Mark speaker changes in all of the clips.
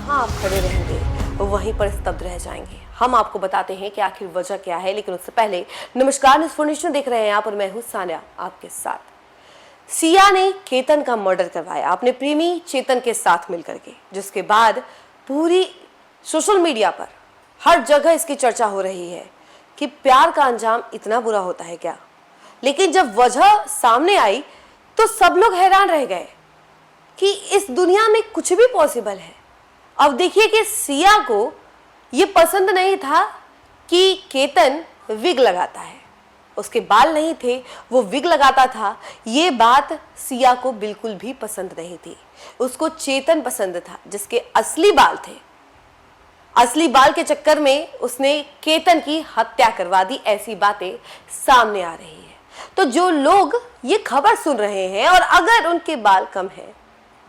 Speaker 1: जहां आप खड़े रहेंगे वहीं पर स्तब्ध रह जाएंगे। हम आपको बताते हैं कि आखिर वजह क्या है, लेकिन उससे पहले नमस्कार, न्यूज़ फॉर नेशन देख रहे हैं आप और मैं हूं सान्या आपके साथ। सिया ने केतन का मर्डर करवाया अपने प्रेमी चेतन के साथ मिलकर के, जिसके बाद पूरी सोशल मीडिया पर हर जगह इसकी चर्चा हो रही है कि प्यार का अंजाम इतना बुरा होता है क्या। लेकिन जब वजह सामने आई तो सब लोग हैरान रह गए कि इस दुनिया में कुछ भी पॉसिबल है। अब देखिए कि सिया को ये पसंद नहीं था कि केतन विग लगाता है, उसके बाल नहीं थे, वो विग लगाता था। ये बात सिया को बिल्कुल भी पसंद नहीं थी। उसको चेतन पसंद था जिसके असली बाल थे। असली बाल के चक्कर में उसने केतन की हत्या करवा दी, ऐसी बातें सामने आ रही है। तो जो लोग ये खबर सुन रहे हैं और अगर उनके बाल कम हैं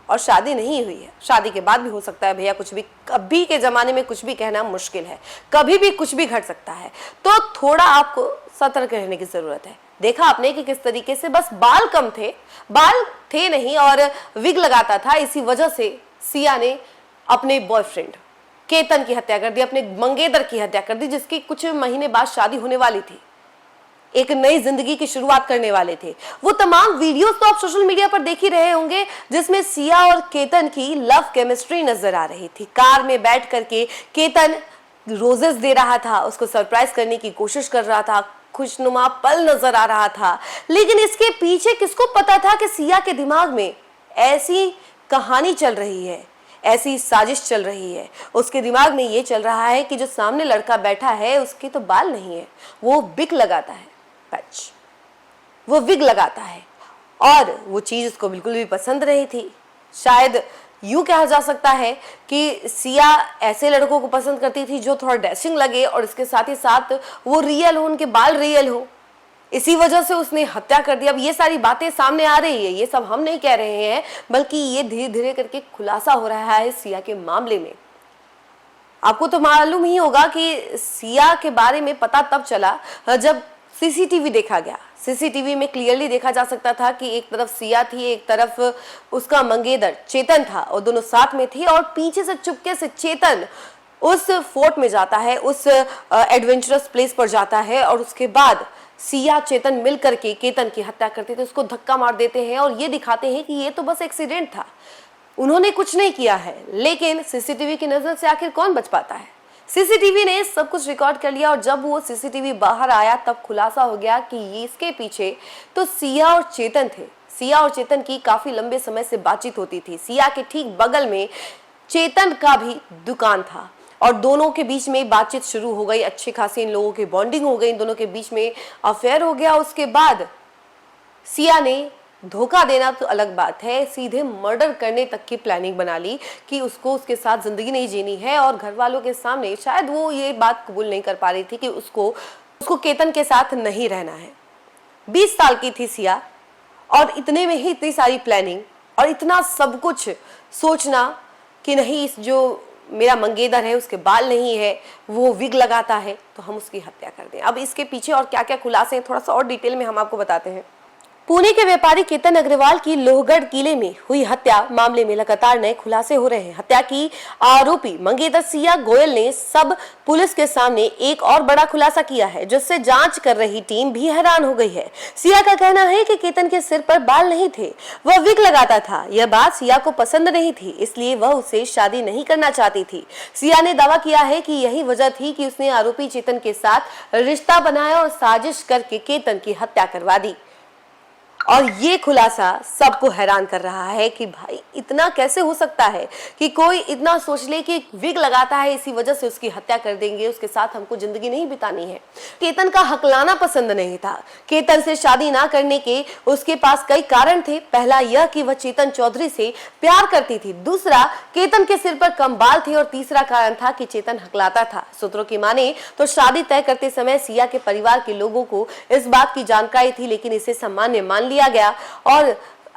Speaker 1: और शादी नहीं हुई है, शादी के बाद भी हो सकता है भैया, कुछ भी, कभी के जमाने में कुछ भी कहना मुश्किल है, कभी भी कुछ भी घट सकता है, तो थोड़ा आपको सतर्क रहने की जरूरत है। देखा आपने कि किस तरीके से बस बाल कम थे, बाल थे नहीं और विग लगाता था, इसी वजह से सिया ने अपने बॉयफ्रेंड केतन की हत्या कर दी, अपने मंगेतर की हत्या कर दी, जिसकी कुछ महीने बाद शादी होने वाली थी, एक नई जिंदगी की शुरुआत करने वाले थे। वो तमाम वीडियोस तो आप सोशल मीडिया पर देख ही रहे होंगे जिसमें सिया और केतन की लव केमिस्ट्री नजर आ रही थी। कार में बैठ करके केतन रोजेस दे रहा था, उसको सरप्राइज करने की कोशिश कर रहा था, खुशनुमा पल नजर आ रहा था। लेकिन इसके पीछे किसको पता था कि सिया के दिमाग में ऐसी कहानी चल रही है, ऐसी साजिश चल रही है। उसके दिमाग में ये चल रहा है कि जो सामने लड़का बैठा है उसके तो बाल नहीं है, वो विग लगाता है, वो विग लगाता है, और वो चीज उसको बिल्कुल भी पसंद नहीं थी। शायद यूं कहा जा सकता है कि सिया ऐसे लड़कों को पसंद करती थी जो थोड़ा डैशिंग लगे और इसके साथ ही साथ वो रियल हो, उनके बाल रियल हो। इसी वजह से उसने हत्या कर दी। अब ये सारी बातें सामने आ रही है, ये सब हम नहीं कह रहे हैं, बल्कि ये धीरे धीरे करके खुलासा हो रहा है सिया के मामले में। आपको तो मालूम ही होगा कि सिया के बारे में पता तब चला जब सीसीटीवी देखा गया। सीसीटीवी में क्लियरली देखा जा सकता था कि एक तरफ सिया थी, एक तरफ उसका मंगेतर चेतन था, और दोनों साथ में थे। और पीछे से चुपके से चेतन उस फोर्ट में जाता है, उस एडवेंचरस प्लेस पर जाता है, और उसके बाद सिया चेतन मिल करके केतन की हत्या करते थे, उसको धक्का मार देते हैं और ये दिखाते हैं कि ये तो बस एक्सीडेंट था, उन्होंने कुछ नहीं किया है। लेकिन सीसीटीवी की नजर से आखिर कौन बच पाता है। सीसीटीवी ने सब कुछ रिकॉर्ड कर लिया और जब वो सीसीटीवी बाहर आया तब खुलासा हो गया कि ये इसके पीछे तो सिया और चेतन थे। सिया और चेतन की काफी लंबे समय से बातचीत होती थी। सिया के ठीक बगल में चेतन का भी दुकान था और दोनों के बीच में बातचीत शुरू हो गई, अच्छी खासी इन लोगों की बॉन्डिंग हो गई, इन दोनों के बीच में अफेयर हो गया। उसके बाद सिया ने धोखा देना तो अलग बात है, सीधे मर्डर करने तक की प्लानिंग बना ली कि उसको उसके साथ जिंदगी नहीं जीनी है। और घर वालों के सामने शायद वो ये बात कबूल नहीं कर पा रही थी कि उसको केतन के साथ नहीं रहना है। 20 साल की थी सिया और इतने में ही इतनी सारी प्लानिंग और इतना सब कुछ सोचना कि नहीं, इस जो मेरा मंगेतर है उसके बाल नहीं है, वो विग लगाता है, तो हम उसकी हत्या कर दें। अब इसके पीछे और क्या क्या खुलासे हैं थोड़ा सा और डिटेल में हम आपको बताते हैं। पुणे के व्यापारी केतन अग्रवाल की लोहगढ़ किले में हुई हत्या मामले में लगातार नए खुलासे हो रहे हैं। हत्या की आरोपी मंगेतर सिया गोयल ने सब पुलिस के सामने एक और बड़ा खुलासा किया है, जिससे जांच कर रही टीम भी हैरान हो गई है। सिया का कहना है कि केतन के सिर पर बाल नहीं थे, वह विग लगाता था। यह बात सिया को पसंद नहीं थी, इसलिए वह उससे शादी नहीं करना चाहती थी। सिया ने दावा किया है कि यही वजह थी कि उसने आरोपी चेतन के साथ रिश्ता बनाया और साजिश करके केतन की हत्या करवा दी। और ये खुलासा सबको हैरान कर रहा है कि भाई इतना कैसे हो सकता है कि कोई इतना सोच ले कि विग लगाता है इसी वजह से उसकी हत्या कर देंगे, उसके साथ हमको जिंदगी नहीं बितानी है। केतन का हकलाना पसंद नहीं था। केतन से शादी ना करने के उसके पास कई कारण थे। पहला यह कि वह चेतन चौधरी से प्यार करती थी, दूसरा केतन के सिर पर कम बाल थे और तीसरा कारण था कि चेतन हकलाता था। सूत्रों की माने तो शादी तय करते समय सिया के परिवार के लोगों को इस बात की जानकारी थी, लेकिन इसे सामान्य मान लिया गया और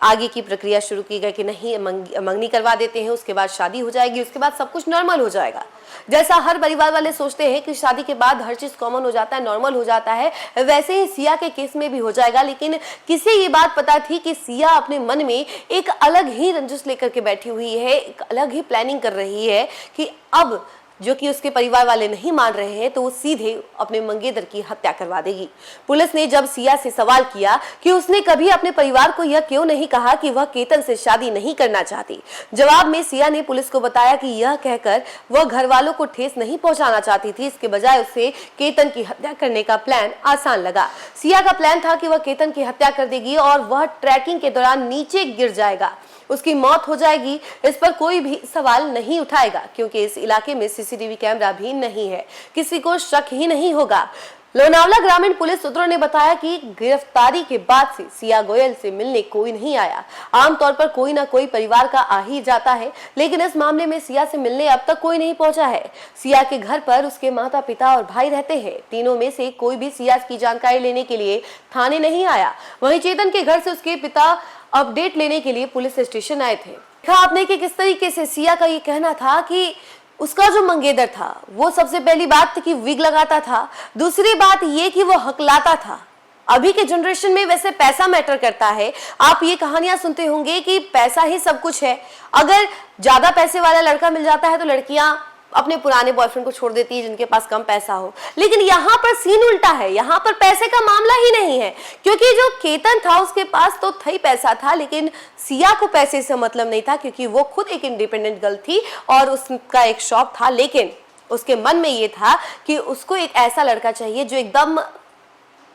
Speaker 1: आगे की प्रक्रिया शुरू की गई कि नहीं मंगनी करवा देते हैं, उसके बाद शादी हो जाएगी, उसके बाद सब कुछ नॉर्मल हो जाएगा। जैसा हर परिवार वाले सोचते हैं कि शादी के बाद हर चीज कॉमन हो जाता है, नॉर्मल हो जाता है, वैसे ही सिया के केस में भी हो जाएगा। लेकिन किसे ये बात पता थी कि सिया अपने मन में एक अलग ही रंजिश लेकर के बैठी हुई है, एक अलग ही प्लानिंग कर रही है कि अब जो कि उसके परिवार वाले नहीं मान रहे हैं तो वो सीधे अपने मंगेतर की हत्या करवा देगी। पुलिस ने जब सिया से सवाल किया कि उसने कभी अपने परिवार को यह क्यों नहीं कहा कि वह केतन से शादी नहीं करना चाहती, जवाब में सिया ने पुलिस को बताया कि यह कहकर वह घर वालों को ठेस नहीं पहुंचाना चाहती थी, इसके बजाय उसे केतन की हत्या करने का प्लान आसान लगा। सिया का प्लान था कि वह केतन की हत्या कर देगी और वह ट्रैकिंग के दौरान नीचे गिर जाएगा, उसकी मौत हो जाएगी। इस पर कोई भी सवाल नहीं उठाएगा क्योंकि इस इलाके में सीसीटीवी कैमरा भी नहीं है, किसी को शक ही नहीं होगा। लोनावला ग्रामीण पुलिस सूत्रों ने बताया कि गिरफ्तारी के बाद से सिया गोयल से मिलने कोई नहीं आया। आमतौर पर कोई ना कोई परिवार का आ ही जाता है, लेकिन इस मामले में सिया से मिलने अब तक कोई नहीं पहुंचा है। सिया के घर पर उसके माता पिता और भाई रहते हैं, तीनों में से कोई भी सिया की जानकारी लेने के लिए थाने नहीं आया। वहीं चेतन के घर से उसके पिता अपडेट लेने के लिए पुलिस स्टेशन आए थे। देखा आपने कि किस तरीके से सिया का ये कहना था कि उसका जो मंगेतर था वो सबसे पहली बात कि विग लगाता था, दूसरी बात ये कि वो हकलाता था। अभी के जनरेशन में वैसे पैसा मैटर करता है। आप ये कहानियां सुनते होंगे कि पैसा ही सब कुछ है। अगर ज्यादा पैसे वाला लड़का मिल जाता है तो लड़कियां अपने पुराने बॉयफ्रेंड को छोड़ देती है जिनके पास कम पैसा हो। लेकिन यहाँ पर सीन उल्टा है, यहाँ पर पैसे का मामला ही नहीं है, क्योंकि जो केतन था उसके पास तो था ही पैसा था, लेकिन सिया को पैसे से मतलब नहीं था क्योंकि वो खुद एक इंडिपेंडेंट गर्ल थी और उसका एक शौक था। लेकिन उसके मन में ये था कि उसको एक ऐसा लड़का चाहिए जो एकदम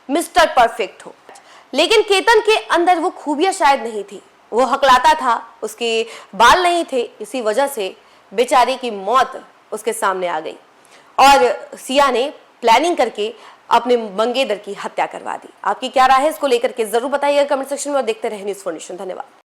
Speaker 1: मिस्टर परफेक्ट हो। लेकिन केतन के अंदर वो खूबियां शायद नहीं थी, वो हकलाता था, उसके बाल नहीं थे, इसी वजह से बेचारे की मौत उसके सामने आ गई और सिया ने प्लानिंग करके अपने मंगेतर की हत्या करवा दी। आपकी क्या राय है इसको लेकर के जरूर बताइएगा कमेंट सेक्शन में और देखते रहे न्यूज़4 नेशन। धन्यवाद।